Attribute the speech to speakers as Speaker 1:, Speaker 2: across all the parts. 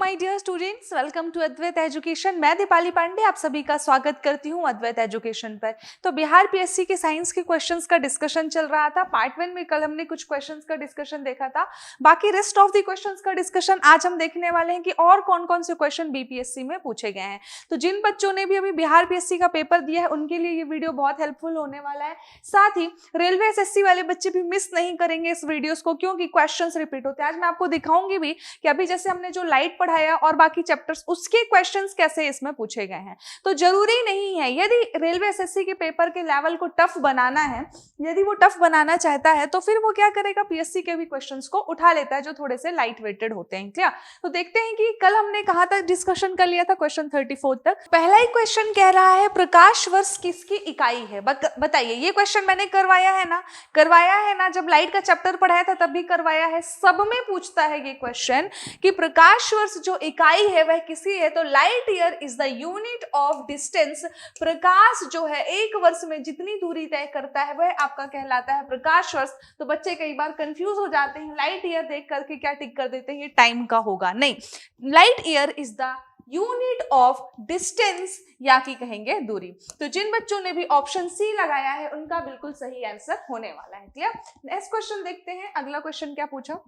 Speaker 1: My dear students, welcome to Advait education. मैं दीपाली पांडे आप सभी का स्वागत करती हूं अद्वैत एजुकेशन पर। तो बिहार पीएससी के साइंस के क्वेश्चंस का डिस्कशन चल रहा था। पार्ट 1 में कल हमने कुछ क्वेश्चंस का डिस्कशन देखा था। बाकी रेस्ट ऑफ द क्वेश्चंस का डिस्कशन आज हम देखने वाले हैं कि और कौन कौन से क्वेश्चन बीपीएससी में पूछे गए हैं। तो जिन बच्चों ने भी अभी बिहार पीएससी का पेपर दिया है उनके लिए ये वीडियो बहुत हेल्पफुल होने वाला है। साथ ही रेलवे एसएससी वाले बच्चे भी मिस नहीं करेंगे इस वीडियोस को, क्योंकि क्वेश्चंस रिपीट होते हैं। आज मैं आपको दिखाऊंगी भी कि अभी जैसे हमने जो लाइट पढ़ाया और बाकी चैप्टर्स उसके क्वेश्चंस कैसे इसमें पूछे गए हैं। तो जरूरी नहीं है, यदि रेलवे एसएससी के पेपर के लेवल को टफ बनाना है, यदि वो टफ बनाना चाहता है तो फिर वो क्या करेगा, पीएससी के भी क्वेश्चंस को उठा लेता है जो थोड़े से लाइट वेटेड होते हैं। क्लियर? तो देखते हैं कि कल हमने कहां तक डिस्कशन कर लिया था, क्वेश्चन 34 तक। पहला ही क्वेश्चन कह रहा है प्रकाश वर्ष किसकी इकाई है। बताइए, ये क्वेश्चन मैंने करवाया है ना, जब लाइट का चैप्टर पढ़ाया था तब भी करवाया है। सब में पूछता है ये क्वेश्चन कि प्रकाश वर्ष जो इकाई है वह किसकी है। तो light year is the unit of distance. प्रकाश जो है एक वर्ष में जितनी दूरी तय करता है वह आपका कहलाता है प्रकाश वर्ष। तो बच्चे कई बार कंफ्यूज हो जाते हैं, लाइट ईयर देख करके क्या टिक कर देते हैं ये टाइम का होगा। नहीं, light year is the unit of distance, या कि कहेंगे दूरी। तो जिन बच्चों ने भी ऑप्शन सी लगाया है उनका बिल्कुल सही आंसर होने वाला है। क्लियर? नेक्स्ट क्वेश्चन देखते हैं। अगला क्वेश्चन क्या पूछा?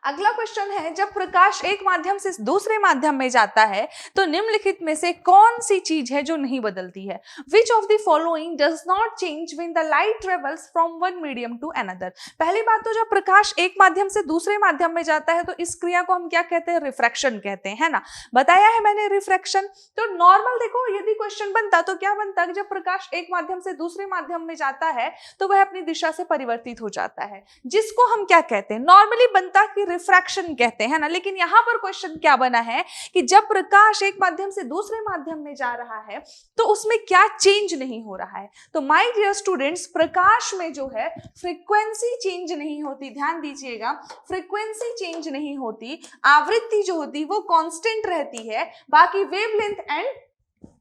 Speaker 1: अगला क्वेश्चन है, जब प्रकाश एक माध्यम से दूसरे माध्यम में जाता है तो निम्नलिखित में से कौन सी चीज है जो नहीं बदलती है। Which of the following does not change when the light travels from one medium to another. पहली बात तो जब प्रकाश एक माध्यम से दूसरे माध्यम में जाता है तो इस क्रिया को हम क्या कहते हैं, रिफ्रैक्शन कहते हैं, है ना। बताया है मैंने रिफ्रैक्शन। तो नॉर्मल देखो, यदि क्वेश्चन बनता तो क्या बनता, जब प्रकाश एक माध्यम से दूसरे माध्यम में जाता है तो वह अपनी दिशा से परिवर्तित हो जाता है, जिसको हम क्या कहते हैं, नॉर्मली बनता कि रिफ्रैक्शन कहते हैं ना। लेकिन यहां पर क्वेश्चन क्या बना है कि जब प्रकाश एक माध्यम से दूसरे माध्यम में जा रहा है तो उसमें क्या चेंज नहीं हो रहा है। तो माय डियर स्टूडेंट्स, प्रकाश में जो है फ्रीक्वेंसी चेंज नहीं होती, ध्यान दीजिएगा, फ्रीक्वेंसी चेंज नहीं होती, आवृत्ति जो होती वो कांस्टेंट रहती है, बाकी वेवलेंथ एंड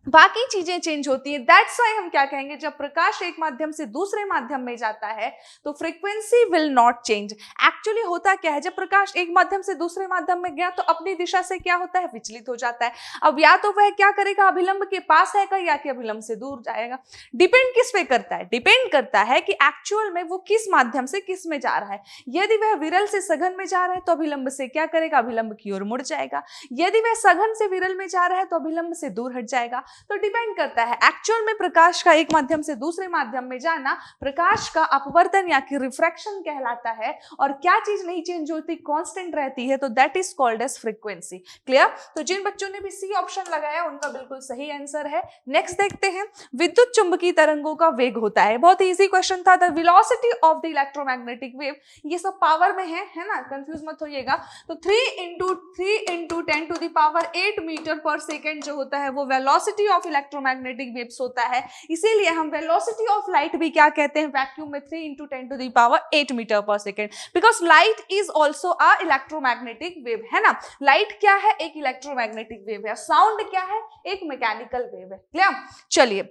Speaker 1: बाकी चीजें चेंज होती है। दैट्स व्हाई हम क्या कहेंगे, जब प्रकाश एक माध्यम से दूसरे माध्यम में जाता है तो frequency will not change. Actually होता क्या है, जब प्रकाश एक माध्यम से दूसरे माध्यम में गया तो अपनी दिशा से क्या होता है, विचलित हो जाता है। अब या तो वह क्या करेगा, अभिलंब के पास आएगा या कि अभिलंब से दूर जाएगा। डिपेंड किस पे करता है, डिपेंड करता है कि एक्चुअल में वो किस माध्यम से किस में जा रहा है। यदि वह विरल से सघन में जा रहा है तो अभिलंब से क्या करेगा, अभिलंब की ओर मुड़ जाएगा। यदि वह सघन से विरल में जा रहा है तो अभिलंब से दूर हट जाएगा। तो डिपेंड करता है। एक्चुअल में प्रकाश का एक माध्यम से दूसरे माध्यम में जाना प्रकाश का अपवर्तन या कि रिफ्रैक्शन कहलाता है। और क्या चीज नहीं चेंज होती, कांस्टेंट रहती है, तो that is called as frequency. Clear? तो जिन बच्चों ने भी सी ऑप्शन लगाया उनका बिल्कुल सही आंसर है। नेक्स्ट देखते हैं, विद्युत चुंबकीय तरंगों का वेग होता है। बहुत इजी क्वेश्चन था, the velocity of the electromagnetic wave. ये सब पावर में है ना, कंफ्यूज मत होइएगा। तो 3 into 10 to the power 8 metre पर सेकेंड जो होता है वो वेलोसिटी ऑफ इलेक्ट्रोमैग्नेटिक वेव्स होता है। इसीलिए हम वेलोसिटी ऑफ लाइट भी क्या कहते हैं, वैक्यूम में 3 into 10 to the power 8 metre पर second, because light is also a electromagnetic wave, है ना। लाइट क्या है, एक इलेक्ट्रोमैग्नेटिक वेव है। साउंड क्या है, एक मैकेनिकल वेव है। क्लियर? चलिए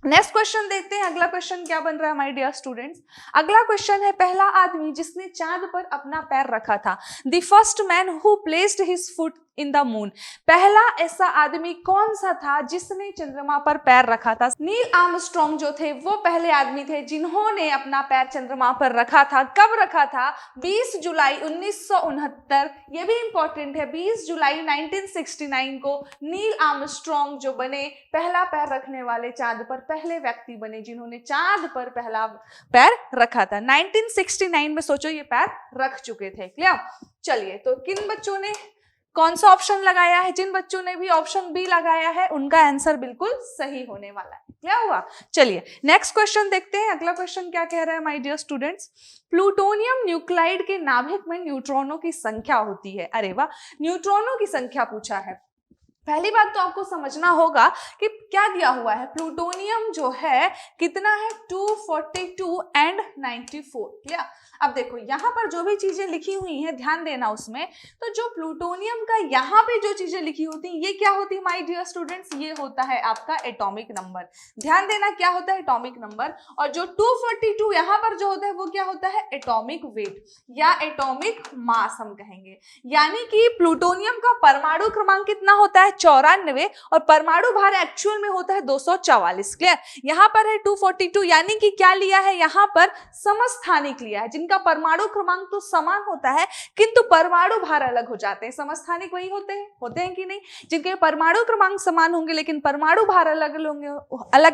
Speaker 1: नेक्स्ट क्वेश्चन देखते हैं। अगला क्वेश्चन क्या बन रहा है माय डियर स्टूडेंट्स। अगला क्वेश्चन है, पहला आदमी जिसने चांद पर अपना पैर रखा था। The first man who placed his foot in the moon. पहला ऐसा आदमी कौन सा था जिसने चंद्रमा पर पैर रखा था। नील आर्मस्ट्रॉन्ग जो थे वो पहले आदमी थे जिन्होंने अपना पैर चंद्रमा पर रखा था। कब रखा था? 20 जुलाई 1969। ये भी इंपॉर्टेंट है, 20 जुलाई 1969 को नील आर्मस्ट्रॉन्ग जो बने पहला पैर रखने वाले, चांद पर पहले व्यक्ति बने जिन्होंने चांद पर पहला पैर रखा था। 1969 में सोचो ये पैर रख चुके थे। क्लियर? चलिए, तो किन बच्चों ने कौन सा ऑप्शन लगाया है? जिन बच्चों ने भी ऑप्शन बी लगाया है उनका आंसर बिल्कुल सही होने वाला है। क्या हुआ? चलिए नेक्स्ट क्वेश्चन देखते हैं। अगला क्वेश्चन क्या कह रहा है my dear students. Plutonium nuclide के नाभिक में न्यूट्रॉनों की संख्या होती है। अरे वाह, न्यूट्रॉनों की संख्या पूछा है। पहली बात तो आपको समझना होगा कि क्या दिया हुआ है, प्लूटोनियम जो है कितना है 242 एंड 94। क्लियर। अब देखो यहाँ पर जो भी चीजें लिखी हुई हैं ध्यान देना उसमें, तो जो प्लूटोनियम का यहाँ पे जो चीजें लिखी होती हैं ये क्या होती है माय डियर स्टूडेंट्स, ये होता है आपका एटॉमिक नंबर। ध्यान देना क्या होता है एटॉमिक नंबर, और जो 242 यहाँ पर जो होता है वो क्या होता है एटॉमिक वेट या एटॉमिक मास हम कहेंगे। यानी कि प्लूटोनियम का परमाणु क्रमांक कितना होता है 94 और परमाणु भार एक्चुअल में होता है 244। क्लियर। यहाँ पर है 242, यानी कि क्या लिया है यहाँ पर समस्थानिक लिया है, जिनका परमाणु क्रमांक तो समान होता है किंतु परमाणु भार अलग हो जाते हैं। समस्थानिक वही होते हैं कि नहीं, जिनके परमाणु क्रमांक समान होंगे लेकिन परमाणु भार अलग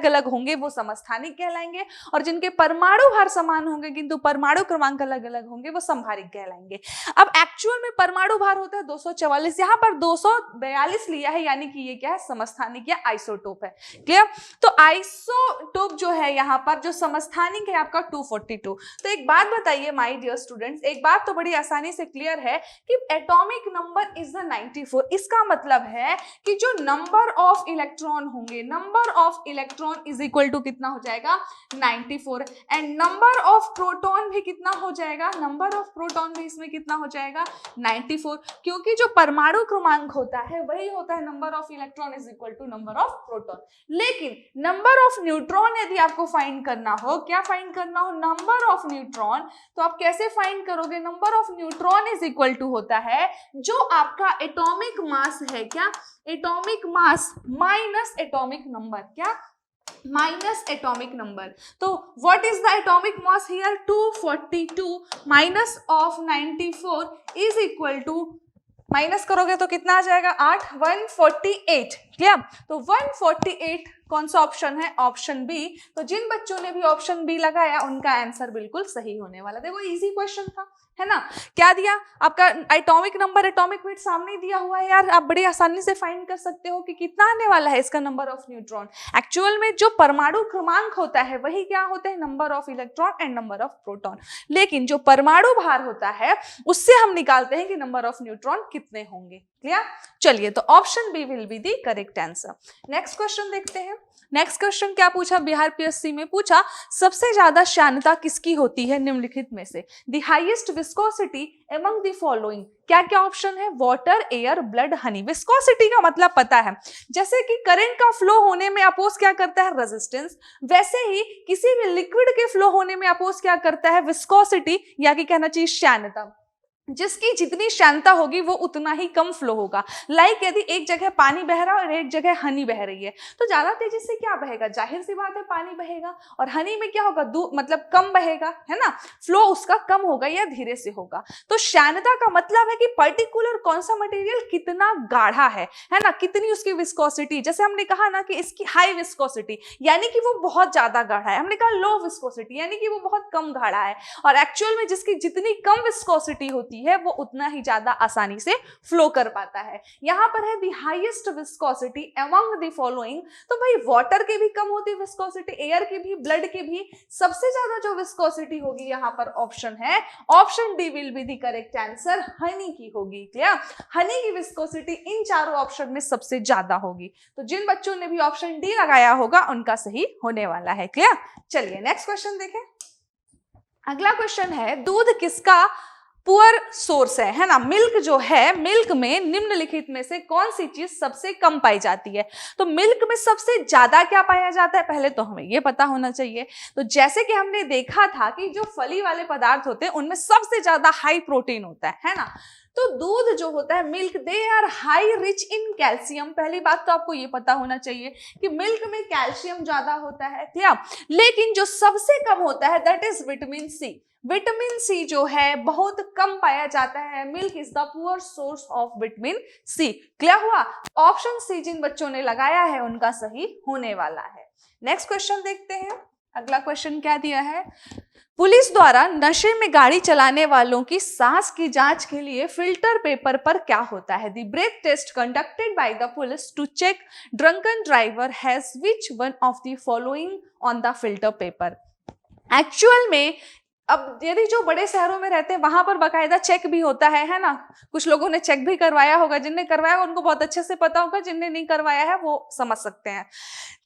Speaker 1: अलग होंगे वो समस्थानिक कहलाएंगे, और जिनके परमाणु भार समान होंगे किंतु परमाणु क्रमांक अलग अलग होंगे वो समभारिक कहलाएंगे। अब एक्चुअल में परमाणु भार होता है 244, यहाँ पर 242 लिया है, यानी कि ये क्या है समस्थानिक या आइसोटोप है। क्लियर। तो आइसोटोप जो है यहाँ पर जो समस्थानिक है आपका 242। तो एक बात बताइए माय डियर स्टूडेंट्स, एक बात तो बड़ी आसानी से क्लियर है कि एटॉमिक नंबर इज द 94। इसका मतलब है कि जो नंबर ऑफ इलेक्ट्रॉन होंगे, number of electron is equal to कितना हो जाएगा 94, एंड नंबर ऑफ प्रोटॉन भी कितना हो जाएगा, नंबर ऑफ प्रोटॉन भी इसमें कितना हो जाएगा 94, क्योंकि जो परमाणु क्रमांक होता है वही होता है number of electron is equal to number of proton. लेकिन नंबर ऑफ न्यूट्रॉन यदि आपको फाइंड करना हो, क्या फाइंड करना हो नंबर ऑफ न्यूट्रॉन, तो आप कैसे फाइंड करोगे, number of neutron is equal to होता है जो आपका एटॉमिक मास है, क्या atomic mass minus atomic number, क्या माइनस एटॉमिक नंबर। तो what is the atomic mass here 242 minus of 94 is equal to, minus करोगे तो कितना आ जाएगा 8, 148। क्लियर। तो 148 कौन सा ऑप्शन है, ऑप्शन बी। तो जिन बच्चों ने भी ऑप्शन बी लगाया उनका आंसर बिल्कुल सही होने वाला। देखो इजी क्वेश्चन था, है ना। क्या दिया आपका एटॉमिक नंबर, एटॉमिक वेट सामने दिया हुआ है यार, आप बड़ी आसानी से फाइंड कर सकते हो कि कितना आने वाला है इसका नंबर ऑफ न्यूट्रॉन। एक्चुअल में जो परमाणु क्रमांक होता है वही क्या होते हैं number of electron and number of proton, लेकिन जो परमाणु भार होता है उससे हम निकालते हैं कि नंबर ऑफ न्यूट्रॉन कितने होंगे। क्लियर। चलिए, तो option B will be the correct answer. Next question देखते हैं। नेक्स्ट क्वेश्चन क्या पूछा, बिहार पीएससी में पूछा सबसे ज्यादा श्यानता किसकी होती है निम्नलिखित में से, the highest viscosity among the following. क्या क्या ऑप्शन है, water, air, blood, Honey. Viscosity का मतलब पता है, जैसे कि करंट का फ्लो होने में अपोज क्या करता है रेजिस्टेंस, वैसे ही किसी भी लिक्विड के फ्लो होने में अपोज क्या करता है विस्कोसिटी, या कि कहना चाहिए श्यानता। जिसकी जितनी श्यानता होगी वो उतना ही कम फ्लो होगा। लाइक यदि एक जगह पानी बह रहा है और एक जगह हनी बह रही है तो ज्यादा तेजी से क्या बहेगा, जाहिर सी बात है पानी बहेगा, और हनी में क्या होगा मतलब कम बहेगा, है ना, फ्लो उसका कम होगा या धीरे से होगा। तो श्यानता का मतलब है कि पर्टिकुलर कौन सा मटेरियल कितना गाढ़ा है ना, कितनी उसकी विस्कोसिटी। जैसे हमने कहा ना कि इसकी हाई विस्कोसिटी यानी कि वो बहुत ज्यादा गाढ़ा है, हमने कहा लो विस्कोसिटी यानी कि वो बहुत कम गाढ़ा है, और एक्चुअल में जिसकी जितनी कम विस्कोसिटी होती है वो उतना ही ज्यादा आसानी से फ्लो कर पाता है। यहां पर है the highest viscosity among the following, तो भाई वाटर की भी कम होती है विस्कोसिटी, एयर की भी, ब्लड की भी। सबसे ज्यादा जो विस्कोसिटी होगी यहां पर ऑप्शन है, option D will be the correct answer, Honey की होगी। क्लियर। हनी की विस्कोसिटी इन चारों ऑप्शन में सबसे ज्यादा होगी। तो जिन बच्चों ने भी ऑप्शन डी लगाया होगा उनका सही होने वाला है। क्लियर। चलिए नेक्स्ट क्वेश्चन देखें। अगला क्वेश्चन है दूध किसका पुअर सोर्स है ना। मिल्क जो है, मिल्क में निम्नलिखित में से कौन सी चीज सबसे कम पाई जाती है। तो मिल्क में सबसे ज्यादा क्या पाया जाता है पहले तो हमें ये पता होना चाहिए। तो जैसे कि हमने देखा था कि जो फली वाले पदार्थ होते हैं उनमें सबसे ज्यादा हाई प्रोटीन होता है ना। तो दूध जो होता है milk, they are high rich in calcium. पहली बात तो आपको ये पता होना चाहिए कि मिल्क में कैल्शियम ज्यादा होता है, ठीक। लेकिन जो सबसे कम होता है that is vitamin C. Vitamin C जो है बहुत कम पाया जाता है। Milk is the poor source of vitamin C. Clear हुआ। ऑप्शन सी जिन बच्चों ने लगाया है उनका सही होने वाला है। नेक्स्ट क्वेश्चन देखते हैं। अगला क्वेश्चन क्या दिया है, पुलिस द्वारा नशे में गाड़ी चलाने वालों की सांस की जांच के लिए फिल्टर पेपर पर क्या होता है। The breath test conducted by the police to check drunken driver has which one of the following on the filter paper. Actual में अब यदि जो बड़े शहरों में रहते हैं वहां पर बाकायदा चेक भी होता है ना, कुछ लोगों ने चेक भी करवाया होगा, जिनने करवाया उनको बहुत अच्छे से पता होगा, जिनने नहीं करवाया है वो समझ सकते हैं।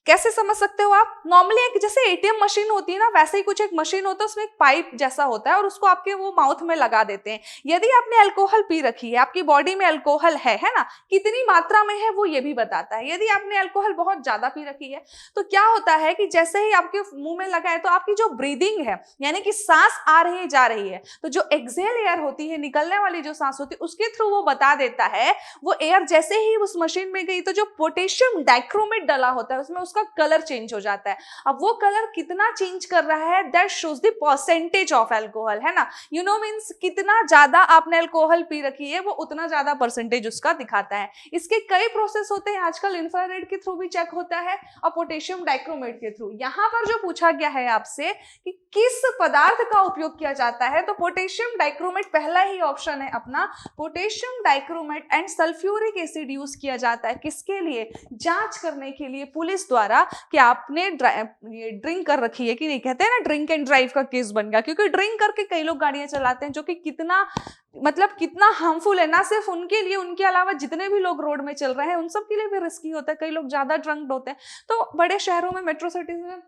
Speaker 1: कैसे समझ सकते हो आप? नॉर्मली एक जैसे एटीएम मशीन होती है ना, वैसे ही कुछ एक मशीन होता है, उसमें एक पाइप जैसा होता है और उसको आपके वो माउथ में लगा देते हैं। यदि आपने अल्कोहल पी रखी है, आपकी बॉडी में अल्कोहल है ना, कितनी मात्रा में है वो ये भी बताता है। यदि आपने अल्कोहल बहुत ज्यादा पी रखी है तो क्या होता है कि जैसे ही आपके मुंह में लगा है तो आपकी जो ब्रीदिंग है, यानी कि सांस आ रही है जा रही है, तो जो एक्सेल एयर होती है, निकलने वाली जो सांस होती है, उसके थ्रू वो बता देता है, वो एयर जैसे ही उस मशीन में गई तो जो पोटेशियम डाइक्रोमेट डला होता है उसमें उसका कलर चेंज हो जाता है। अब वो कलर कितना चेंज कर रहा है, that shows the percentage of alcohol, है ना। यू नो मींस कितना ज्यादा आपने अल्कोहल पी रखी है वो उतना ज्यादा परसेंटेज उसका दिखाता है। इसके कई प्रोसेस होते हैं, आजकल इंफ्रारेड के थ्रू भी चेक होता है और पोटेशियम डाइक्रोमेट के थ्रू। यहां पर जो पूछा गया है आपसे कि किस पदार्थ का उपयोग किया जाता है, तो पोटेशियम डाइक्रोमेट पहला ही ऑप्शन है अपना, potassium dichromate and sulphuric acid use किया जाता है। किसके लिए? जांच करने के लिए पुलिस द्वारा कि आपने ड्रिंक कर रखी है कि नहीं। कहते हैं ना ड्रिंक एंड ड्राइव का केस बन गया, क्योंकि ड्रिंक करके कई लोग गाड़ियां चलाते हैं, जो कि कितना मतलब कितना हार्मफुल है, ना सिर्फ उनके लिए, उनके अलावा जितने भी लोग रोड में चल रहे हैं उन सब के लिए भी रिस्की होता है। कई लोग ज्यादा ड्रंक्ड होते हैं। तो बड़े शहरों में, मेट्रो सिटीज में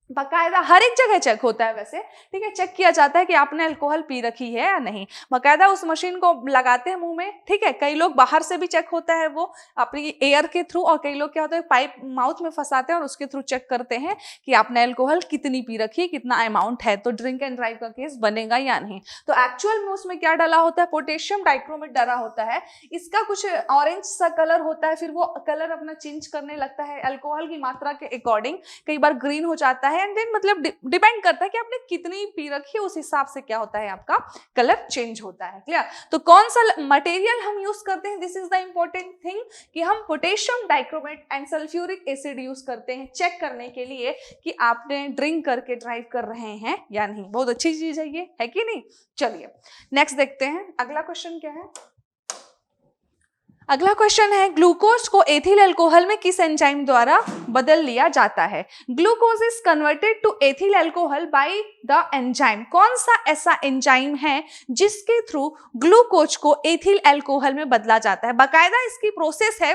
Speaker 1: बाकायदा हर एक जगह चेक होता है वैसे, ठीक है, चेक किया जाता है कि आपने अल्कोहल पी रखी है या नहीं। बाकायदा उस मशीन को लगाते हैं मुंह में, ठीक है। कई लोग बाहर से भी चेक होता है वो अपनी एयर के थ्रू, और कई लोग क्या होता है पाइप माउथ में फंसाते हैं और उसके थ्रू चेक करते हैं कि आपने अल्कोहल कितनी पी रखी है, कितना अमाउंट है, तो ड्रिंक एंड ड्राइव का केस बनेगा या नहीं। तो एक्चुअल में उसमें क्या डाला होता है? पोटेशियम डाइक्रोमेट डाला होता है। इसका कुछ ऑरेंज सा कलर होता है, फिर वो कलर अपना चेंज करने लगता है अल्कोहल की मात्रा के अकॉर्डिंग। कई बार ग्रीन हो जाता है, एंड देन मतलब डिपेंड करता है कि आपने कितनी पी रखी है, उस हिसाब से क्या होता है आपका कलर चेंज होता है। क्लियर? तो कौन सा मटेरियल हम यूज करते हैं, this is the important thing, कि हम potassium dichromate and sulphuric acid use करते हैं चेक करने के लिए कि आपने ड्रिंक करके ड्राइव कर रहे हैं या नहीं। बहुत अच्छी चीज है ये, है कि नहीं? चलिए नेक्स्ट देखते हैं, अगला क्वेश्चन क्या है। अगला क्वेश्चन है, ग्लूकोज को एथिल अल्कोहल में किस एंजाइम द्वारा बदल लिया जाता है? Glucose is converted to ethyl alcohol by the enzyme. कौन सा ऐसा एंजाइम है जिसके थ्रू ग्लूकोज को एथिल अल्कोहल में बदला जाता है? बाकायदा इसकी प्रोसेस है,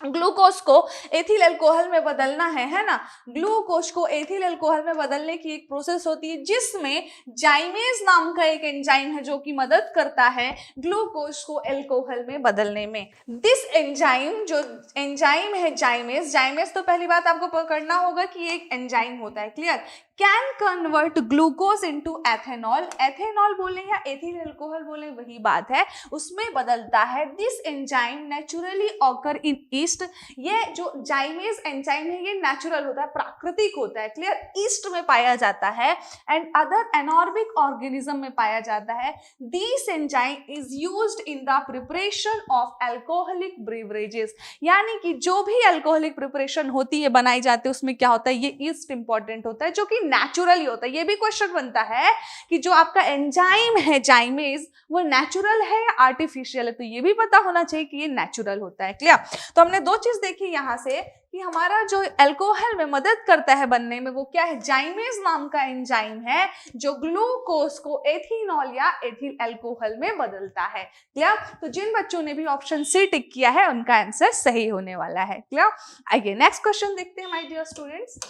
Speaker 1: ग्लूकोज को एथिल अल्कोहल में बदलना है ना। ग्लूकोज को एथिल अल्कोहल में बदलने की एक प्रोसेस होती है जिसमें जाइमेज नाम का एक एंजाइम है जो कि मदद करता है ग्लूकोज को अल्कोहल में बदलने में। दिस एंजाइम, जो एंजाइम है जाइमेज, जाइमेज तो पहली बात आपको पकड़ना होगा कि एक एंजाइम होता है। Clear? Can convert glucose into ethanol. Ethanol बोले या एथिल अल्कोहल बोले वही बात है, उसमें बदलता है। This enzyme naturally occur in east. ये जो जाइमेज एंजाइम है ये नेचुरल होता है, प्राकृतिक होता है। क्लियर? ईस्ट में पाया जाता है एंड अदर एनॉर्बिक ऑर्गेनिज्म में पाया जाता है। This enzyme is used in the preparation of alcoholic beverages. यानी कि जो भी अल्कोहलिक प्रिपरेशन होती है, बनाई जाती है, उसमें क्या होता है? ये ईस्ट इंपॉर्टेंट होता है, जो कि नेचुरली होता है। ये भी क्वेश्चन बनता है कि जो आपका एंजाइम है जाइमेज वो नेचुरल है या आर्टिफिशियल है, तो ये भी पता होना चाहिए कि ये नेचुरल होता है। क्लियर? तो हमने दो चीज देखी यहां से कि हमारा जो अल्कोहल में मदद करता है बनने में वो क्या है? जाइमेज नाम का एंजाइम है जो ग्लूकोज को एथिनॉल या एथिल अल्कोहल में बदलता है। क्लियर? तो जिन बच्चों ने भी ऑप्शन सी टिक किया है उनका आंसर सही होने वाला है। क्लियर? आइए नेक्स्ट क्वेश्चन देखते हैं माय डियर स्टूडेंट्स।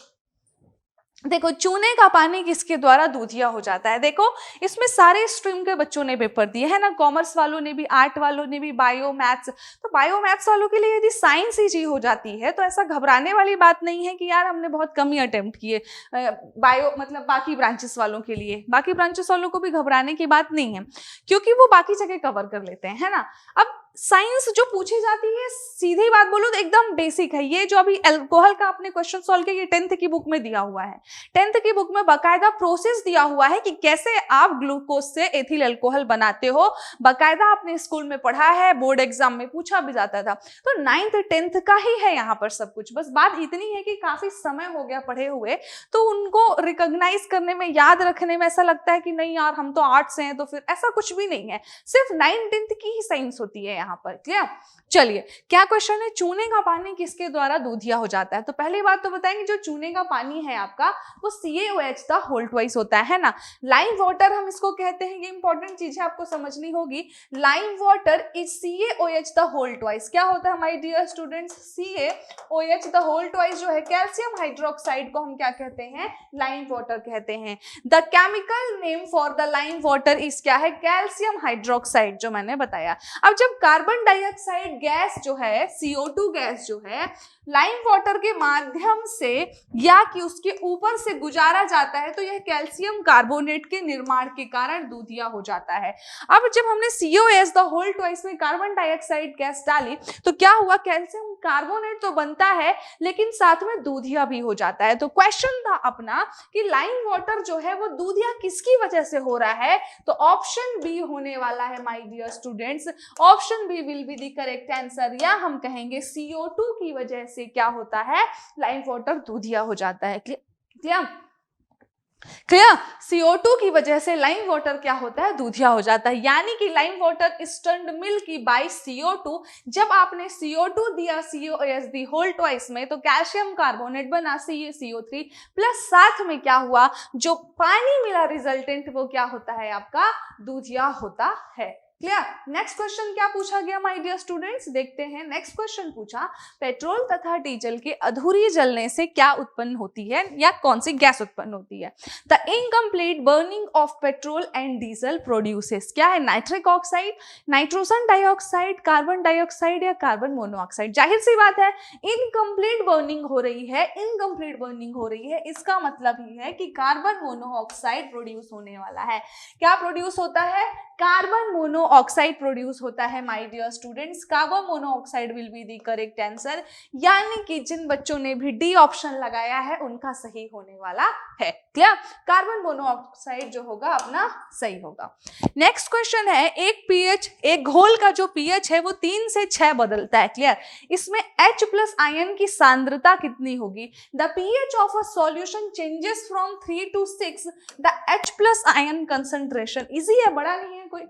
Speaker 1: देखो, चूने का पानी किसके द्वारा दूधिया हो जाता है? देखो इसमें सारे स्ट्रीम के बच्चों ने पेपर दिए है ना, कॉमर्स वालों ने भी, आर्ट वालों ने भी, बायो मैथ्स। तो बायो मैथ्स वालों के लिए यदि साइंस ही जी हो जाती है तो ऐसा घबराने वाली बात नहीं है कि यार हमने बहुत कम ही अटेम्प्ट किए। बायो मतलब बाकी ब्रांचेस वालों के लिए, बाकी ब्रांचेस वालों को भी घबराने की बात नहीं है, क्योंकि वो बाकी जगह कवर कर लेते हैं, है ना। अब साइंस जो पूछी जाती है, सीधी बात बोलो तो एकदम बेसिक है। ये जो अभी अल्कोहल का आपने क्वेश्चन सॉल्व किया, ये 10th की बुक में दिया हुआ है। 10th की बुक में बाकायदा प्रोसेस दिया हुआ है कि कैसे आप ग्लूकोज से एथिल अल्कोहल बनाते हो। बाकायदा आपने स्कूल में पढ़ा है, बोर्ड एग्जाम में पूछा भी जाता था। तो 9th 10th का ही है यहाँ पर सब कुछ। बस बात इतनी है कि काफी समय हो गया पढ़े हुए, तो उनको रिकॉग्नाइज करने में, याद रखने में ऐसा लगता है कि नहीं यार हम तो आर्ट्स हैं, तो फिर ऐसा कुछ भी नहीं है। सिर्फ 9th 10th की ही साइंस होती है यहाँ पर। क्लियर? चलिए, क्या क्वेश्चन है, चूने का पानी किसके द्वारा दूधिया हो जाता है? तो पहली बात तो बताएंगे, जो चूने का पानी है आपका वो CaOH द होल ट्वाइस होता है ना। लाइम वाटर हम इसको कहते हैं, ये इंपॉर्टेंट चीज है, आपको समझनी होगी। Lime water is CaOH the whole twice. क्या होता है my dear students? CaOH the whole twice जो है कैल्शियम हाइड्रोक्साइड को हम क्या कहते हैं? लाइम वाटर कहते हैं। The chemical name for the lime water is क्या है? कैल्शियम हाइड्रोक्साइड, जो मैंने बताया। अब जब कार्बन डाइऑक्साइड गैस जो है, CO2 गैस जो है, लाइम वाटर के माध्यम से या कि उसके ऊपर से गुजारा जाता है तो यह कैल्शियम कार्बोनेट के निर्माण के कारण दूधिया हो जाता है। अब जब हमने COS द होल ट्वाइस में कार्बन डाइऑक्साइड गैस डाली तो क्या हुआ? कैल्शियम कार्बोनेट तो बनता है लेकिन साथ में दूधिया भी हो जाता है। तो क्वेश्चन था अपना कि लाइम वाटर जो है वो दूधिया किसकी वजह से हो रहा है? तो ऑप्शन बी होने वाला है my dear students. Option B will be the correct answer, या हम कहेंगे CO2 की वजह से क्या होता है? लाइम वाटर दूधिया हो जाता है। क्लियर? क्लियर? CO2 की वजह से लाइम वाटर क्या होता है? दूधिया हो जाता है। यानी कि lime water is turned milky by CO2। जब आपने CO2 दिया COS दी होल ट्वाइस में तो कैल्शियम कार्बोनेट बना CaCO3 प्लस साथ में क्या हुआ? जो पानी मिला रिजल्टेंट वो क्या होता है? आपका दूधिया होता है। क्लियर? नेक्स्ट क्वेश्चन क्या पूछा गया माय डियर स्टूडेंट्स? देखते हैं। नेक्स्ट क्वेश्चन पूछा, पेट्रोल तथा डीजल के अधूरी जलने से क्या उत्पन्न होती है या कौन सी गैस उत्पन्न होती है? The incomplete burning of petrol and diesel produces क्या है? Nitric oxide, nitrogen dioxide, carbon dioxide या कार्बन मोनोऑक्साइड? जाहिर सी बात है इनकम्प्लीट बर्निंग हो रही है, इनकम्प्लीट बर्निंग हो रही है, इसका मतलब ही है कि कार्बन मोनोऑक्साइड प्रोड्यूस होने वाला है। क्या प्रोड्यूस होता है? कार्बन मोनोऑक्साइड प्रोड्यूस होता है my dear students. Carbon monoxide will be the correct answer. यानी कि जिन बच्चों ने भी डी ऑप्शन लगाया है उनका सही होने वाला है। क्लियर? कार्बन मोनोऑक्साइड जो होगा अपना सही होगा। नेक्स्ट क्वेश्चन है, एक पीएच, एक घोल का जो पीएच है वो 3 से 6 बदलता है। क्लियर? इसमें H प्लस आयन की सांद्रता कितनी होगी? The pH of a solution changes from 3 to 6। The H plus ion concentration, easy है, बड़ा नहीं है कोई।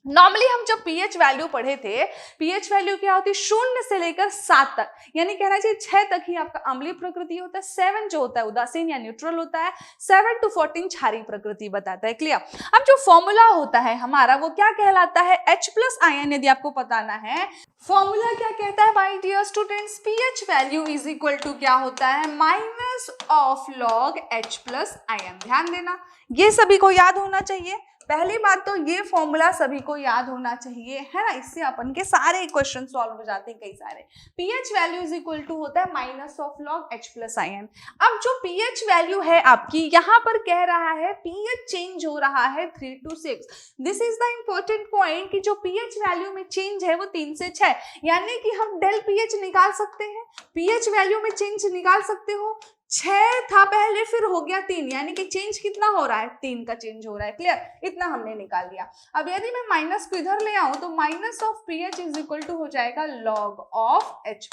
Speaker 1: नॉर्मली हम जब पीएच वैल्यू पढ़े थे, पीएच वैल्यू क्या होती है? 0 से लेकर 7 तक, यानी कहना चाहिए 6 तक ही आपका अम्लीय प्रकृति होता है, 7 जो होता है उदासीन या न्यूट्रल होता है, 7 to 14 क्षारीय प्रकृति बताता है। क्लियर? अब जो फॉर्मूला होता है हमारा वो क्या कहलाता है? H प्लस आयन, यदि आपको बताना है फॉर्मूला क्या कहता है my dear students? PH value is equal to क्या होता है? Minus of log H plus ion. ध्यान देना, ये सभी को याद होना चाहिए। पहली बात तो ये फॉर्मूला सभी को याद होना चाहिए, है ना, इससे अपन के सारे क्वेश्चन सॉल्व हो जाते हैं, कई सारे। PH value is equal to होता है minus of log H plus ion. अब जो पीएच वैल्यू है आपकी यहाँ पर कह रहा है पीएच चेंज हो रहा है 3 to 6। This is the important point कि जो पीएच वैल्यू में चेंज है वो 3 से 6, यानी कि हम डेल पीएच निकाल सकते हैं, पीएच वैल्यू में चेंज निकाल सकते हो। 6 था पहले, फिर हो गया 3, यानी कि चेंज कितना हो रहा है? 3 का चेंज हो रहा है। क्लियर? इतना हमने निकाल लिया। अब यदि मैं माइनस को इधर ले आऊं तो minus of pH is equal to हो जाएगा log of H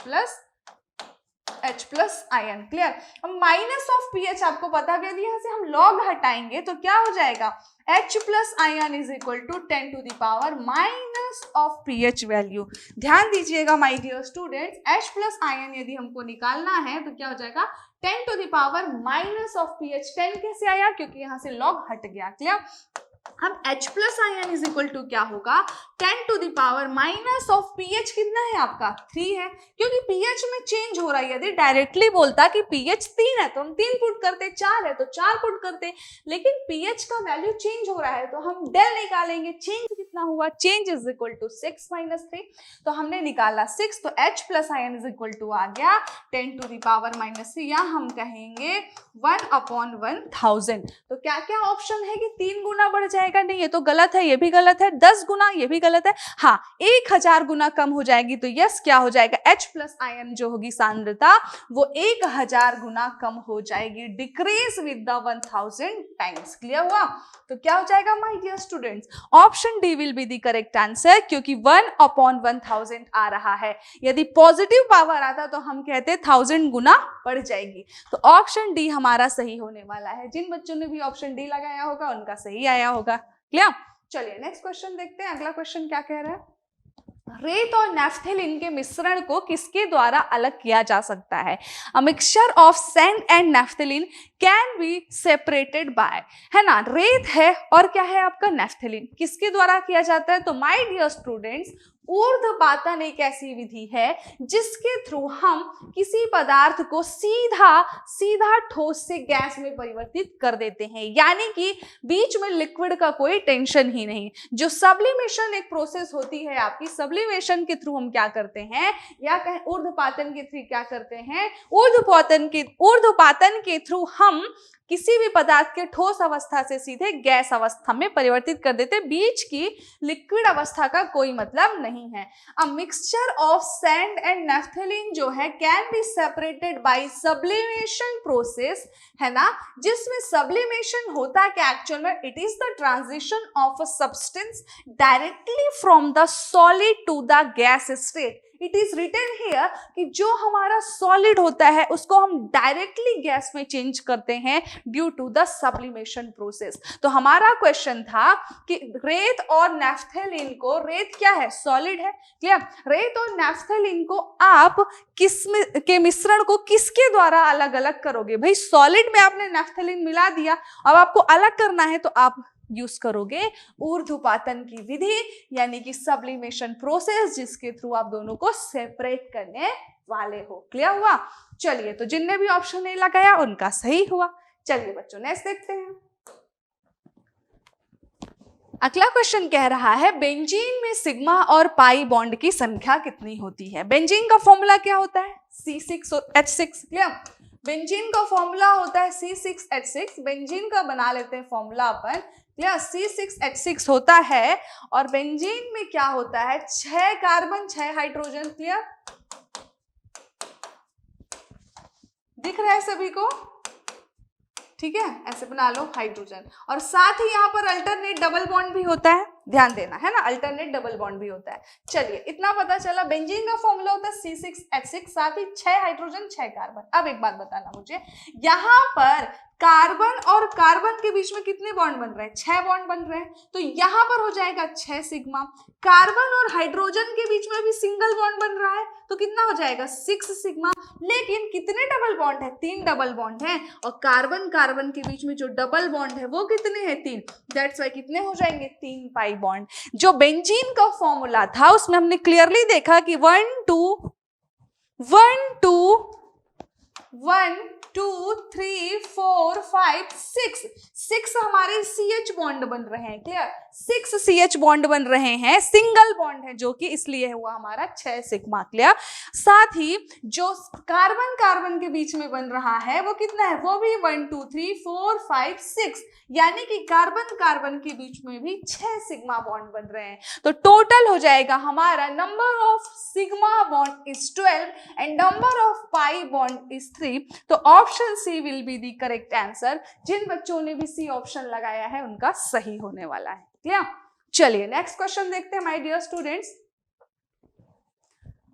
Speaker 1: plus ion. Clear? अब माइनस ऑफ पीएच आपको पता है, यदि यहाँ से हम लॉग हटाएंगे तो क्या हो जाएगा? H plus ion is equal to 10 to the power minus of pH value. ध्यान दीजिएगा my dear students, H plus ion यदि हमको निकालना है तो क्या हो जाएगा? 10 to the power minus of pH. 10 कैसे आया? क्योंकि यहाँ से लॉग हट गया। क्लियर? अब H plus ion is equal to क्या होगा? 10 to the power minus of pH कितना है आपका? 3 है, क्योंकि पीएच में चेंज हो रहा है। यदि डायरेक्टली बोलता कि पीएच 3 है तो हम 3 पुट करते, 4 है तो 4 पुट करते, लेकिन पीएच का वैल्यू चेंज हो रहा है तो हम डेल निकालेंगे। चेंज कितना हुआ? Change is equal to 6 minus 3, तो हमने निकाला 6, तो H plus ion is equal to आ गया 10 to the पावर माइनस 3, या हम कहेंगे 1/1000। तो क्या क्या ऑप्शन है कि 3 गुना बढ़ जाएगा? नहीं, ये तो गलत है, ये भी गलत है। 10 गुना, ये भी गलत है। हाँ, 1000 गुना कम हो जाएगी तो यस क्या हो जाएगा? H प्लस आयन जो होगी सांद्रता वो 1000 गुना कम हो जाएगी, decrease with the 1000 times. Clear हुआ? तो क्या हो जाएगा my dear students? Option D will be the correct answer, क्योंकि 1/1000 आ रहा है। यदि पॉजिटिव पावर आता तो हम कहते 1000 गुना बढ़ जाएगी। तो ऑप्शन डी हमारा सही होने वाला है। जिन बच्चों ने भी ऑप्शन डी लगाया होगा उनका सही आया होगा। क्लियर? चलिए नेक्स्ट क्वेश्चन देखते हैं। अगला क्वेश्चन क्या कह रहा है? रेत और नैफ्थेलिन के मिश्रण को किसके द्वारा अलग किया जा सकता है? A mixture of sand and naphthalene can be separated by, है ना, रेत है और क्या है आपका नैफ्थेलिन, किसके द्वारा किया जाता है? तो माय डियर स्टूडेंट्स, ऊर्ध्वपातन एक ऐसी विधि है जिसके थ्रू हम किसी पदार्थ को सीधा सीधा ठोस से गैस में परिवर्तित कर देते हैं, यानी कि बीच में लिक्विड का कोई टेंशन ही नहीं। जो सब्लिमेशन एक प्रोसेस होती है आपकी, सब्लिमेशन के थ्रू हम क्या करते हैं, या कहें ऊर्ध्वपातन के थ्रू क्या करते हैं, ऊर्ध्वपातन के थ्रू हम किसी भी पदार्थ के ठोस अवस्था से सीधे गैस अवस्था में परिवर्तित कर देते, बीच की लिक्विड अवस्था का कोई मतलब नहीं है। A mixture of sand and naphthalene जो है can be separated by sublimation process, है ना, जिसमें सब्लिमेशन होता क्या एक्चुअल में, it is the transition of a substance directly from the solid to the gas state. It is written here कि जो हमारा सॉलिड होता है उसको हम डायरेक्टली गैस में चेंज करते हैं due to the sublimation process. तो हमारा क्वेश्चन था कि रेत और नैफ्थेलिन को, रेत क्या है, सॉलिड है, क्लियर, रेत और नैफ्थेलिन को आप किस के मिश्रण को किसके द्वारा अलग अलग करोगे? भाई सॉलिड में आपने नैफ्थेलिन मिला दिया, अब आपको अलग करना है तो आप यूज करोगे ऊर्ध्वपातन की विधि, यानी कि सब्लिमेशन प्रोसेस, जिसके थ्रू आप दोनों को सेपरेट करने वाले हो। क्लियर हुआ? चलिए, तो जिनने भी ऑप्शन ए लगाया उनका सही हुआ। चलिए बच्चों, नेक्स्ट देखते हैं। अगला क्वेश्चन कह रहा है बेंजीन में सिग्मा और पाई बॉन्ड की संख्या कितनी होती है? बेंजीन का फॉर्मूला क्या होता है? C6H6। क्लियर? बेंजीन का फॉर्मूला होता है C6H6। बेंजीन का बना लेते हैं फॉर्मूला अपन, क्लियर, C6H6 होता है और बेंजीन में क्या होता है, 6 कार्बन 6 हाइड्रोजन। क्लियर? दिख रहा है सभी को? ठीक है, ऐसे बना लो हाइड्रोजन, और साथ ही यहाँ पर अल्टरनेट डबल बॉन्ड भी होता है, ध्यान देना, है ना, अल्टरनेट डबल बॉन्ड भी होता है। चलिए, इतना पता चला। बेंजीन का फॉर्मूला होता है C6H6, साथ ही 6 हाइड्रोजन 6 कार्बन। अब एक बात बताना मुझे, यहाँ पर कार्बन और कार्बन के बीच में कितने बॉन्ड बन रहे हैं? 6 बॉन्ड बन रहे हैं, तो यहाँ पर हो जाएगा 6 सिग्मा। कार्बन और हाइड्रोजन के बीच में भी सिंगल बॉन्ड बन रहा है, तो कितना हो जाएगा? 6 सिग्मा। लेकिन कितने डबल बॉन्ड है? 3 डबल बॉन्ड है, और कार्बन कार्बन के बीच में जो डबल बॉन्ड है वो कितने हैं? 3। दैट्स वाई कितने हो जाएंगे? 3 पाई बॉन्ड। जो बेंजीन का फॉर्मूला था उसमें हमने क्लियरली देखा कि 1 2 3 4 5 6 हमारे CH बॉन्ड बन रहे हैं। क्लियर? 6 CH बॉन्ड बन रहे हैं, सिंगल बॉन्ड है, जो कि इसलिए हुआ हमारा 6 सिग्मा। क्लियर? साथ ही जो कार्बन कार्बन के बीच में बन रहा है वो कितना है? वो भी 1 2 3 4 5 6, यानी कि कार्बन कार्बन के बीच में भी 6 सिग्मा बॉन्ड बन रहे हैं। तो टोटल हो जाएगा हमारा number of sigma bond is 12 and number of pi bond is 3। तो option C will be the correct answer. जिन बच्चों ने भी सी ऑप्शन लगाया है उनका सही होने वाला है। क्लियर? चलिए नेक्स्ट क्वेश्चन देखते हैं माय डियर स्टूडेंट्स।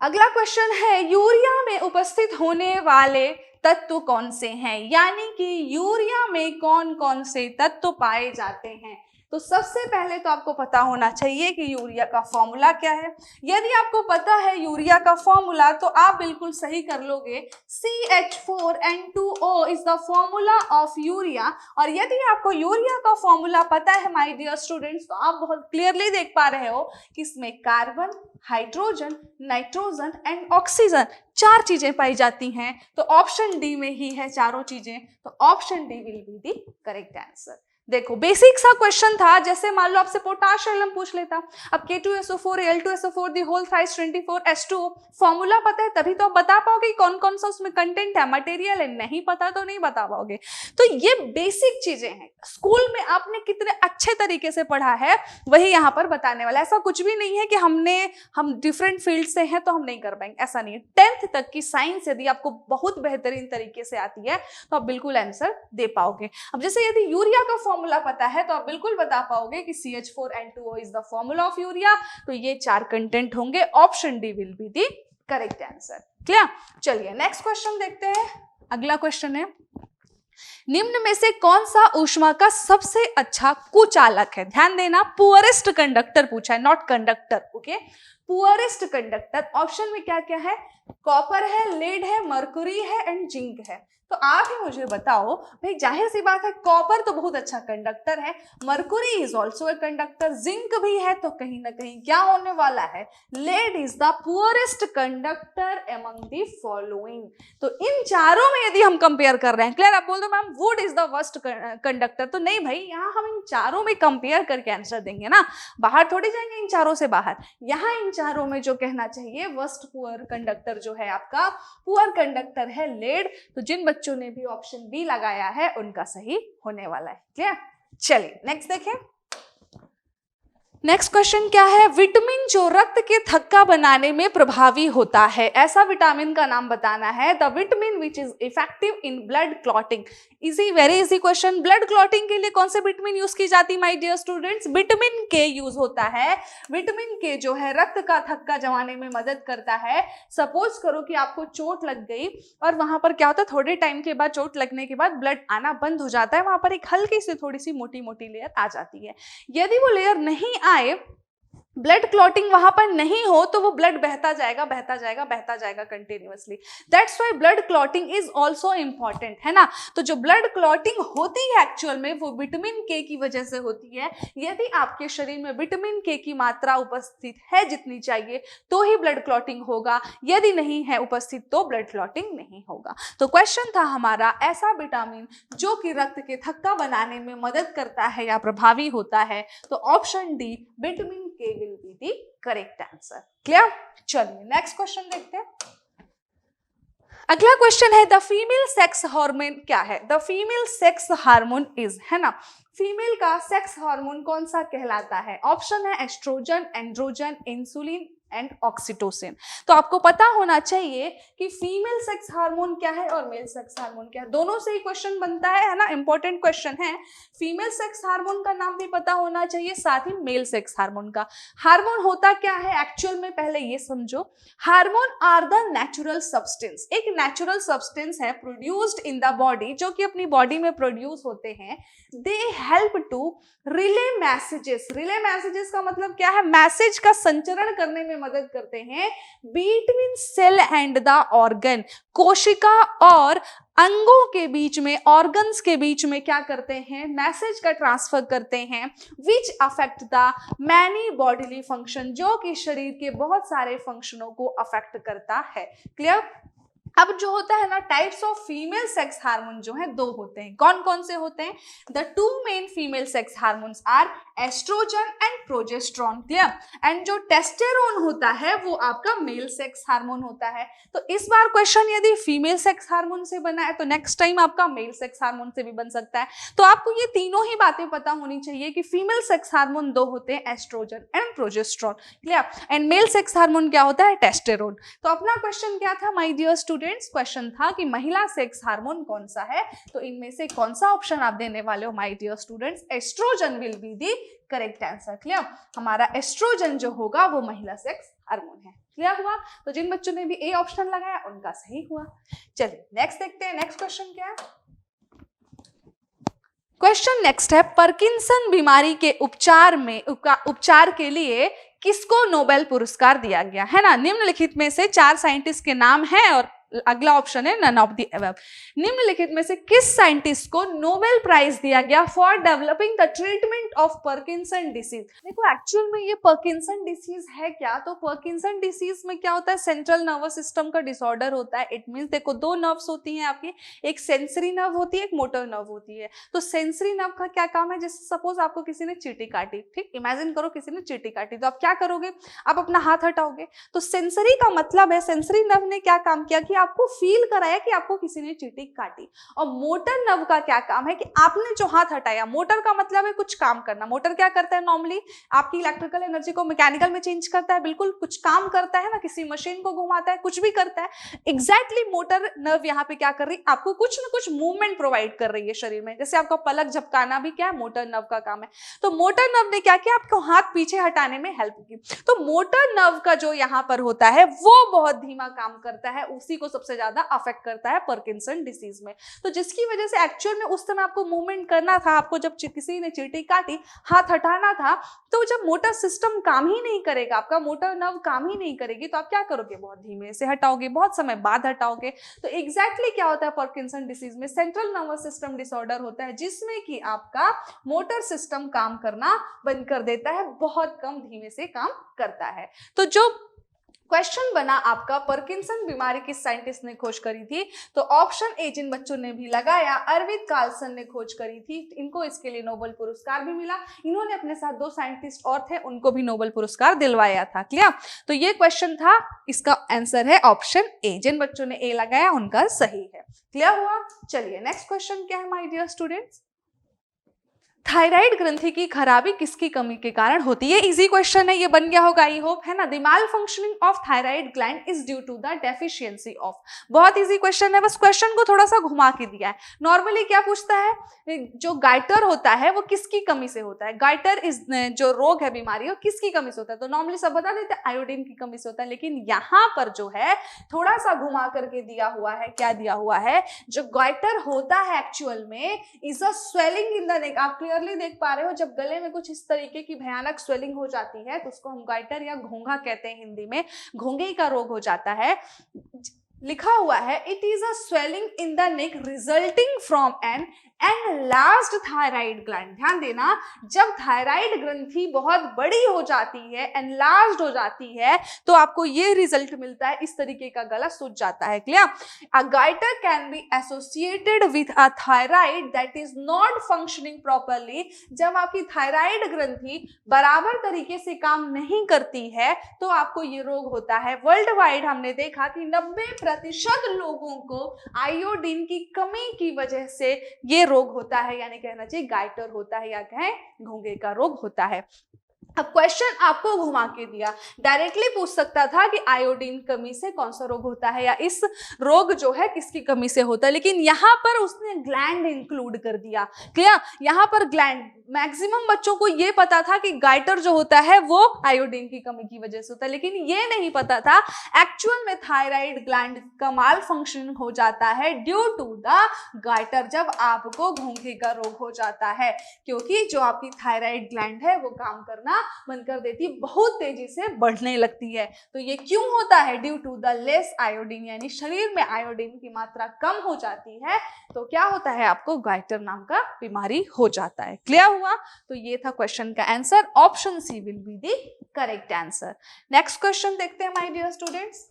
Speaker 1: अगला क्वेश्चन है यूरिया में उपस्थित होने वाले तत्व कौन से हैं, यानी कि यूरिया में कौन कौन से तत्व पाए जाते हैं। तो सबसे पहले तो आपको पता होना चाहिए कि यूरिया का फॉर्मूला क्या है। यदि आपको पता है यूरिया का फॉर्मूला तो आप बिल्कुल सही कर लोगे। CH4N2O is the formula of urea. और यदि आपको यूरिया का फॉर्मूला पता है माय डियर स्टूडेंट्स, तो आप बहुत क्लियरली देख पा रहे हो कि इसमें carbon, hydrogen, nitrogen and oxygen 4 चीजें पाई जाती हैं। तो ऑप्शन डी में ही है चारों चीजें, तो option D will be the correct answer. देखो बेसिक सा क्वेश्चन था, जैसे मान लो आपसे पोटाश एल्यूम पूछ लेता, अब K2SO4 Al2SO4 the whole thrice 24H2O formula पता है तभी तो आप बता पाओगे कौन कौन सा उसमें कंटेंट है, मटेरियल है। नहीं पता तो नहीं बता पाओगे। तो ये बेसिक चीजें हैं, स्कूल में आपने कितने अच्छे तरीके से पढ़ा है वही यहाँ पर बताने वाला। ऐसा कुछ भी नहीं है कि हम डिफरेंट फील्ड से हैं तो हम नहीं कर पाएंगे, ऐसा नहीं है। 10th तक की साइंस यदि आपको बहुत बेहतरीन तरीके से आती है तो आप बिल्कुल आंसर दे पाओगे। अब जैसे यदि यूरिया का फॉर्मूला पता है तो आप बिल्कुल बता पाओगे कि CH4N2O is the formula of urea. तो ये 4 कंटेंट होंगे, option D will be the correct answer. Clear? चलिए नेक्स्ट क्वेश्चन देखते हैं। अगला क्वेश्चन है, निम्न में से कौन सा ऊष्मा का सबसे अच्छा कुचालक है? ध्यान देना, पुअरेस्ट कंडक्टर पूछा है, not conductor. Okay, poorest conductor, option में क्या क्या है, कॉपर है, लेड है, मर्कुरी है एंड जिंक है। तो आप ही मुझे बताओ भाई, जाहिर सी बात है कॉपर तो बहुत अच्छा कंडक्टर है, Mercury is also a conductor, zinc भी है, तो कहीं ना कहीं क्या होने वाला है, lead is the poorest conductor among the following. तो इन चारों में यदि हम कंपेयर कर रहे हैं, क्लियर, आप बोल दो ma'am would is the worst conductor, तो नहीं भाई, यहाँ हम इन चारों में कंपेयर करके आंसर देंगे ना, बाहर थोड़ी जाएंगे इन चारों से बाहर। यहाँ इन चारों में जो कहना चाहिए वर्स्ट पुअर कंडक्टर जो है आपका पुअर कंडक्टर है लेड। तो जिन बच्चों ने भी ऑप्शन बी लगाया है उनका सही होने वाला है। क्लियर, चलिए नेक्स्ट देखें। नेक्स्ट क्वेश्चन क्या है, विटामिन जो रक्त के थक्का बनाने में प्रभावी होता है, ऐसा विटामिन का नाम बताना है। The vitamin which is effective in blood clotting. Easy, very easy question. Blood clotting के लिए कौन से विटामिन यूज की जाती है माय डियर स्टूडेंट्स, विटामिन के यूज होता है। विटामिन के जो है रक्त का थक्का जमाने में मदद करता है। सपोज करो कि आपको चोट लग गई और वहां पर क्या होता है, थोड़े टाइम के बाद चोट लगने के बाद ब्लड आना बंद हो जाता है, वहां पर एक हल्की सी थोड़ी सी मोटी मोटी लेयर आ जाती है। यदि वो लेयर नहीं आए, ब्लड क्लॉटिंग वहां पर नहीं हो, तो वो ब्लड बहता जाएगा बहता जाएगा बहता जाएगा continuously. That's why blood clotting is also important, है ना। तो जो ब्लड क्लॉटिंग होती है एक्चुअल में वो विटामिन के की वजह से होती है। यदि आपके शरीर में विटामिन के की मात्रा उपस्थित है जितनी चाहिए तो ही ब्लड क्लॉटिंग होगा, यदि नहीं है उपस्थित तो ब्लड क्लॉटिंग नहीं होगा। तो क्वेश्चन था हमारा, ऐसा विटामिन जो कि रक्त के थक्का बनाने में मदद करता है या प्रभावी होता है। तो ऑप्शन डी विटामिन के will be the correct answer. Clear, चलिए नेक्स्ट क्वेश्चन देखते हैं। अगला क्वेश्चन है, द फीमेल सेक्स हार्मोन क्या है। The female sex hormone is, है ना, फीमेल का सेक्स हार्मोन कौन सा कहलाता है। ऑप्शन है oestrogen, androgen, insulin and oxytocin. तो आपको पता होना चाहिए कि फीमेल सेक्स हार्मोन क्या है और मेल सेक्स हार्मोन क्या है, दोनों से ही क्वेश्चन बनता है ना, इंपॉर्टेंट क्वेश्चन है। फीमेल सेक्स हार्मोन का नाम भी पता होना चाहिए, साथ ही मेल सेक्स हार्मोन का। हार्मोन होता क्या है एक्चुअल में, पहले ये समझो। Hormone are the natural substance, एक नेचुरल सब्सटेंस है प्रोड्यूस्ड इन द बॉडी, जो कि अपनी बॉडी में प्रोड्यूस होते हैं। They help to relay messages. Relay messages का मतलब क्या है, मैसेज का संचरण करने में मदद करते हैं between cell and the organ, कोशिका और अंगों के बीच में, ऑर्गन्स के बीच में क्या करते हैं, मैसेज का ट्रांसफर करते हैं, which affect the many bodily function, जो कि शरीर के बहुत सारे फंक्शनों को अफेक्ट करता है। क्लियर। अब जो होता है ना, types of female sex hormone जो है दो होते हैं। कौन कौन से होते हैं, the two main female sex hormones are oestrogen and progesterone. Clear. And जो टेस्टेरोन होता है वो आपका मेल सेक्स हार्मोन होता है। तो इस बार क्वेश्चन यदि फीमेल सेक्स हार्मोन से बना है तो नेक्स्ट टाइम आपका मेल सेक्स हार्मोन से भी बन सकता है। तो आपको ये तीनों ही बातें पता होनी चाहिए कि फीमेल सेक्स हार्मोन दो होते हैं, oestrogen and progesterone. Clear. And male sex hormone क्या होता है, टेस्टेरोन। तो अपना क्वेश्चन क्या था माय डियर स्टूडेंट्स, क्वेश्चन था कि महिला सेक्स हार्मोन कौन सा है। तो इनमें से कौन सा ऑप्शन आप देने वाले हो my dear students, oestrogen will be the correct answer. Clear. हमारा एस्ट्रोजन जो होगा वो महिला सेक्स हार्मोन है। क्लियर हुआ। तो जिन बच्चों ने भी ए ऑप्शन लगाया उनका सही हुआ। चलिए नेक्स्ट देखते हैं, नेक्स्ट क्वेश्चन क्या है। क्वेश्चन नेक्स्ट है, पार्किंसन बीमारी के उपचार के लिए किसको नोबेल पुरस्कार दिया गया, है ना। निम्नलिखित में से 4 साइंटिस्ट के नाम हैं और अगला ऑप्शन है नन ऑफ द अबव। निम्नलिखित में से किस साइंटिस्ट को नोबेल प्राइज दिया गया for developing the treatment of Parkinson disease. देखो एक्चुअल में ये पार्किंसन डिसीज है क्या, तो पार्किंसन डिसीज में क्या होता है, सेंट्रल नर्वस सिस्टम का डिसऑर्डर होता है। इट मींस देखो 2 नर्व्स होती हैं आपकी, एक सेंसरी नर्व होती है, एक मोटर नर्व होती है। तो सेंसरी नर्व का क्या काम है, जैसे सपोज आपको किसी ने चींटी काटी, ठीक, इमेजिन करो किसी ने चींटी काटी, तो आप क्या करोगे, आप अपना हाथ हटाओगे। तो सेंसरी का मतलब है, सेंसरी नर्व ने क्या काम किया कि आपको फील कराया कि आपको किसी ने चींटी काटी। और मोटर नर्व का क्या काम है कि आपने जो हाथ हटाया, मोटर का मतलब है कुछ काम करना। मोटर क्या करता है, नॉर्मली आपकी इलेक्ट्रिकल एनर्जी को मैकेनिकल में चेंज करता है, बिल्कुल कुछ काम करता है ना, किसी मशीन को घुमाता है, कुछ भी करता है। एग्जैक्टली मोटर नर्व यहाँ पे क्या कर रही है, आपको कुछ ना कुछ मूवमेंट प्रोवाइड कर रही है शरीर में। जैसे आपका पलक झपकाना भी क्या है, मोटर नर्व का काम है। तो मोटर नर्व ने क्या किया, आपको हाथ पीछे हटाने में हेल्प की। तो मोटर नर्व का जो यहाँ पर होता है वो बहुत धीमा काम करता है, उसी को सबसे ज्यादा अफेक्ट करता है पार्किंसन डिसीज में। तो जिसकी वजह से एक्चुअल में उस समय आपको मूवमेंट करना था, आपको जब किसी ने चींटी काटी हाथ हटाना था, तो जब मोटर सिस्टम काम ही नहीं करेगा, आपका मोटर नर्व काम ही नहीं करेगी, तो आप क्या करोगे, बहुत धीमे से हटाओगे, बहुत समय बाद हटाओगे। तो एग्जैक्टली क्या होता है पार्किंसन डिसीज में, सेंट्रल नर्वस सिस्टम डिसऑर्डर होता है जिसमें कि आपका मोटर सिस्टम काम करना बंद कर देता है, बहुत कम धीमे से काम करता है। तो जो क्वेश्चन बना आपका पार्किंसन बीमारी किस साइंटिस्ट ने खोज करी थी, तो ऑप्शन ए जिन बच्चों ने भी लगाया, अरविंद कार्लसन ने खोज करी थी, इनको इसके लिए नोबेल पुरस्कार भी मिला। इन्होंने अपने साथ 2 साइंटिस्ट और थे, उनको भी नोबेल पुरस्कार दिलवाया था। क्लियर? तो ये क्वेश्चन था, इसका आंसर है ऑप्शन ए, जिन बच्चों ने ए लगाया उनका सही है। क्लियर हुआ? चलिए नेक्स्ट क्वेश्चन क्या है माय डियर स्टूडेंट्स, थायराइड ग्रंथि की खराबी किसकी कमी के कारण होती है? इजी क्वेश्चन है, ये बन गया होगा आई होप, है ना। The malfunctioning of thyroid gland is due to the deficiency of, बहुत इजी क्वेश्चन है, बस क्वेश्चन को थोड़ा सा घुमा के दिया है। नॉर्मली क्या पूछता है, जो गाइटर होता है वो किसकी कमी से होता है, गाइटर इज जो रोग है, बीमारी है, किसकी कमी से होता है, तो नॉर्मली सब बता देते हैं आयोडीन की कमी से होता है, लेकिन यहाँ पर जो है थोड़ा सा घुमा करके दिया हुआ है। क्या दिया हुआ है, जो गाइटर होता है एक्चुअल में is a swelling in the नेक। आप क्लियरली देख पा रहे हो, जब गले में कुछ इस तरीके की भयानक स्वेलिंग हो जाती है तो उसको हम गाइटर या घोंघा कहते हैं, हिंदी में घोंघे का रोग हो जाता है। लिखा हुआ है it is a swelling in the neck resulting from an enlarged thyroid gland. ध्यान देना, जब थायराइड ग्रंथि बहुत बड़ी हो जाती है, एनलार्ज्ड हो जाती है, तो आपको ये रिजल्ट मिलता है, इस तरीके का गला सूज जाता है। Clear? A goitre can be associated with a thyroid that is not functioning properly. जब आपकी थायराइड ग्रंथि बराबर तरीके से काम नहीं करती है तो आपको ये रोग होता है। वर्ल्ड वाइड हमने देखा कि 90% लोगों को आयोडीन की कमी की वजह से ये रोग होता है, यानी कहना चाहिए गाइटर होता है या कहें घोंघे का रोग होता है। अब क्वेश्चन आपको घुमा के दिया, डायरेक्टली पूछ सकता था कि आयोडीन कमी से कौन सा रोग होता है या इस रोग जो है किसकी कमी से होता है, लेकिन यहाँ पर उसने ग्लैंड इंक्लूड कर दिया। क्लियर? यहाँ पर ग्लैंड, मैक्सिमम बच्चों को ये पता था कि गाइटर जो होता है वो आयोडीन की कमी की वजह से होता है, लेकिन ये नहीं पता था एक्चुअल में थायराइड ग्लैंड का माल फंक्शन हो जाता है ड्यू टू द गाइटर, जब आपको घोंघे का रोग हो जाता है, क्योंकि जो आपकी थायराइड ग्लैंड है वो काम करना बंद कर देती है, बहुत तेजी से बढ़ने लगती है। तो ये क्यों होता है? Due to the less iodine, यानी शरीर में आयोडीन की मात्रा कम हो जाती है, तो क्या होता है, आपको गाइटर नाम का बीमारी हो जाता है। क्लियर हुआ? तो ये था क्वेश्चन का answer, option C will be the correct answer. Next question देखते हैं माय डियर स्टूडेंट्स।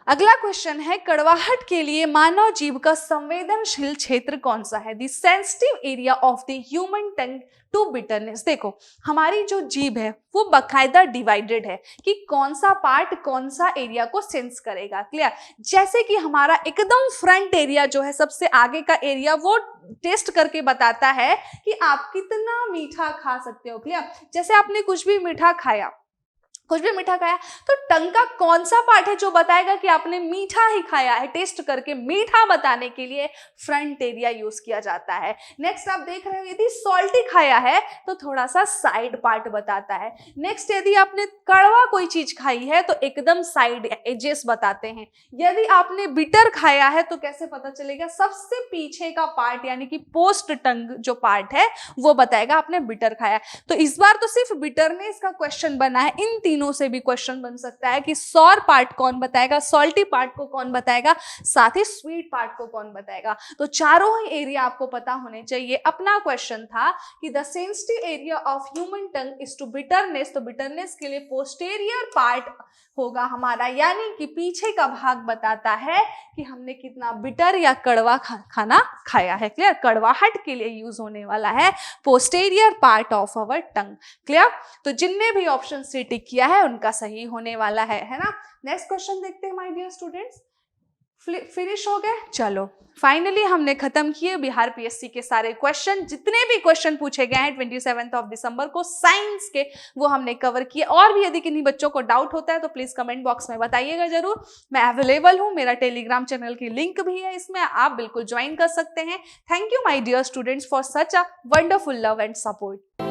Speaker 1: अगला क्वेश्चन है, कड़वाहट के लिए मानव जीभ का संवेदनशील क्षेत्र कौन सा है? The sensitive area of the human tongue to bitterness. देखो, हमारी जो जीभ है वो बकायदा डिवाइडेड है कि कौन सा पार्ट कौन सा एरिया को सेंस करेगा। क्लियर? जैसे कि हमारा एकदम फ्रंट एरिया जो है, सबसे आगे का एरिया, वो टेस्ट करके बताता है कि आप कितना मीठा खा सकते हो। क्लियर? जैसे आपने कुछ भी मीठा खाया तो टंग का कौन सा पार्ट है जो बताएगा कि आपने मीठा ही खाया है? टेस्ट करके मीठा बताने के लिए फ्रंट एरिया यूज किया जाता है। नेक्स्ट आप देख रहे हो, यदि सॉल्टी खाया है तो थोड़ा सा साइड पार्ट बताता है। नेक्स्ट यदि आपने कड़वा कोई चीज खाई है तो एकदम साइड एजेस बताते हैं। यदि आपने बिटर खाया है तो कैसे पता चलेगा? सबसे पीछे का पार्ट, यानी कि पोस्ट टंग जो पार्ट है वो बताएगा आपने बिटर खाया। तो इस बार तो सिर्फ बिटरनेस का क्वेश्चन बना है, इन तीनों से भी क्वेश्चन बन सकता है कि सॉर पार्ट कौन बताएगा, सॉल्टी पार्ट को कौन बताएगा, साथ ही स्वीट पार्ट को कौन बताएगा। तो चारों ही एरिया आपको पता होने चाहिए। अपना क्वेश्चन था कि the sensitive area of human tongue is to bitterness, तो बिटरनेस के लिए पोस्टेरियर पार्ट होगा हमारा, यानी कि पीछे का भाग बताता है कि हमने कितना बिटर या कड़वा खाना खाया है। क्लियर? कड़वाहट के लिए यूज होने वाला है posterior part of our tongue. Clear? तो जिनने भी ऑप्शन से टिक किया है उनका सही होने वाला है ना। नेक्स्ट क्वेश्चन देखते हैं माय डियर स्टूडेंट्स। फिनिश हो गए? चलो फाइनली हमने खत्म किए बिहार पीएससी के सारे क्वेश्चन। जितने भी क्वेश्चन पूछे गए हैं 27 दिसंबर को साइंस के, वो हमने कवर किए। और भी यदि किन्हीं बच्चों को डाउट होता है तो प्लीज कमेंट बॉक्स में बताइएगा जरूर। मैं अवेलेबल हूँ, मेरा टेलीग्राम चैनल की लिंक भी है, इसमें आप बिल्कुल ज्वाइन कर सकते हैं। Thank you my dear students for such a wonderful love and support.